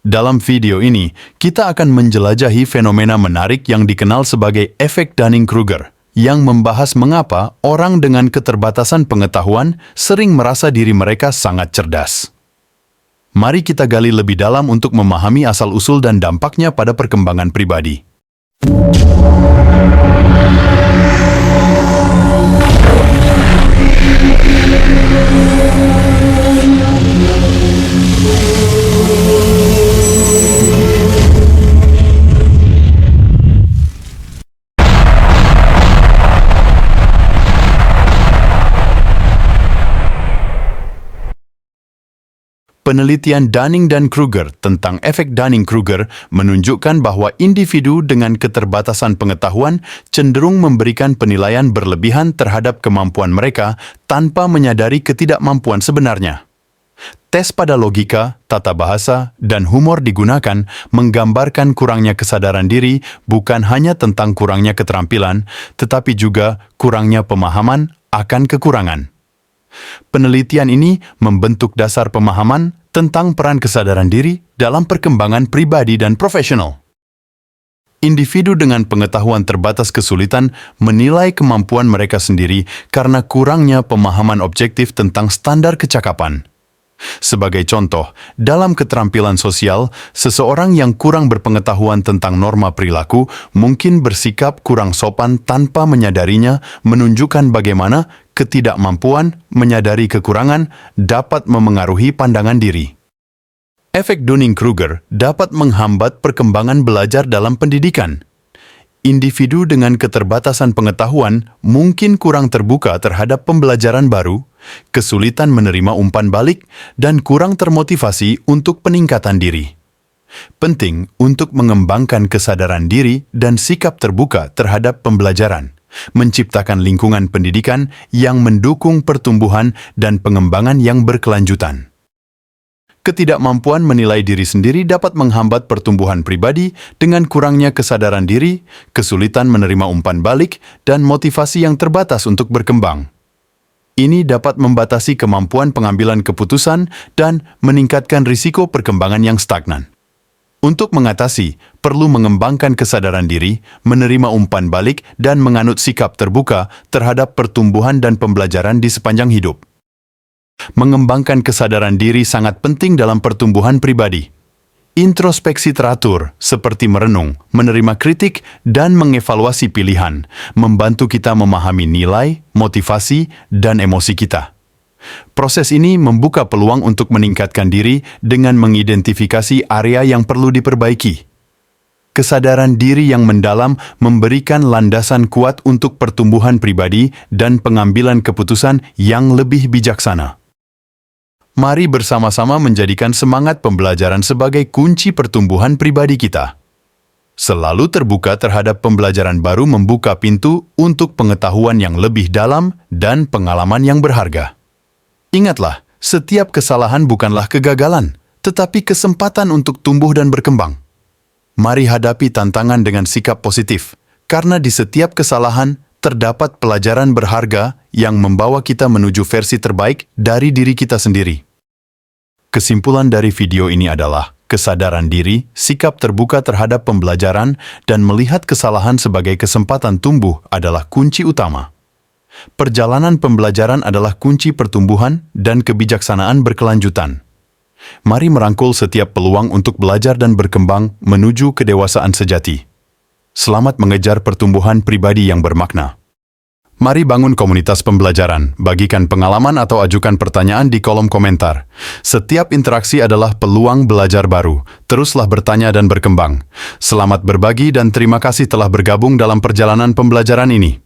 Dalam video ini, kita akan menjelajahi fenomena menarik yang dikenal sebagai efek Dunning-Kruger, yang membahas mengapa orang dengan keterbatasan pengetahuan sering merasa diri mereka sangat cerdas. Mari kita gali lebih dalam untuk memahami asal-usul dan dampaknya pada perkembangan pribadi. Penelitian Dunning dan Kruger tentang efek Dunning-Kruger menunjukkan bahwa individu dengan keterbatasan pengetahuan cenderung memberikan penilaian berlebihan terhadap kemampuan mereka tanpa menyadari ketidakmampuan sebenarnya. Tes pada logika, tata bahasa, dan humor digunakan menggambarkan kurangnya kesadaran diri bukan hanya tentang kurangnya keterampilan, tetapi juga kurangnya pemahaman akan kekurangan. Penelitian ini membentuk dasar pemahaman tentang peran kesadaran diri dalam perkembangan pribadi dan profesional. Individu dengan pengetahuan terbatas kesulitan menilai kemampuan mereka sendiri karena kurangnya pemahaman objektif tentang standar kecakapan. Sebagai contoh, dalam keterampilan sosial, seseorang yang kurang berpengetahuan tentang norma perilaku mungkin bersikap kurang sopan tanpa menyadarinya, menunjukkan bagaimana ketidakmampuan menyadari kekurangan dapat memengaruhi pandangan diri. Efek Dunning-Kruger dapat menghambat perkembangan belajar dalam pendidikan. Individu dengan keterbatasan pengetahuan mungkin kurang terbuka terhadap pembelajaran baru, kesulitan menerima umpan balik, dan kurang termotivasi untuk peningkatan diri. Penting untuk mengembangkan kesadaran diri dan sikap terbuka terhadap pembelajaran, menciptakan lingkungan pendidikan yang mendukung pertumbuhan dan pengembangan yang berkelanjutan. Ketidakmampuan menilai diri sendiri dapat menghambat pertumbuhan pribadi dengan kurangnya kesadaran diri, kesulitan menerima umpan balik, dan motivasi yang terbatas untuk berkembang. Ini dapat membatasi kemampuan pengambilan keputusan dan meningkatkan risiko perkembangan yang stagnan. Untuk mengatasi, perlu mengembangkan kesadaran diri, menerima umpan balik, dan menganut sikap terbuka terhadap pertumbuhan dan pembelajaran di sepanjang hidup. Mengembangkan kesadaran diri sangat penting dalam pertumbuhan pribadi. Introspeksi teratur, seperti merenung, menerima kritik, dan mengevaluasi pilihan, membantu kita memahami nilai, motivasi, dan emosi kita. Proses ini membuka peluang untuk meningkatkan diri dengan mengidentifikasi area yang perlu diperbaiki. Kesadaran diri yang mendalam memberikan landasan kuat untuk pertumbuhan pribadi dan pengambilan keputusan yang lebih bijaksana. Mari bersama-sama menjadikan semangat pembelajaran sebagai kunci pertumbuhan pribadi kita. Selalu terbuka terhadap pembelajaran baru membuka pintu untuk pengetahuan yang lebih dalam dan pengalaman yang berharga. Ingatlah, setiap kesalahan bukanlah kegagalan, tetapi kesempatan untuk tumbuh dan berkembang. Mari hadapi tantangan dengan sikap positif, karena di setiap kesalahan terdapat pelajaran berharga yang membawa kita menuju versi terbaik dari diri kita sendiri. Kesimpulan dari video ini adalah kesadaran diri, sikap terbuka terhadap pembelajaran, dan melihat kesalahan sebagai kesempatan tumbuh adalah kunci utama. Perjalanan pembelajaran adalah kunci pertumbuhan dan kebijaksanaan berkelanjutan. Mari merangkul setiap peluang untuk belajar dan berkembang menuju kedewasaan sejati. Selamat mengejar pertumbuhan pribadi yang bermakna. Mari bangun komunitas pembelajaran, bagikan pengalaman atau ajukan pertanyaan di kolom komentar. Setiap interaksi adalah peluang belajar baru. Teruslah bertanya dan berkembang. Selamat berbagi dan terima kasih telah bergabung dalam perjalanan pembelajaran ini.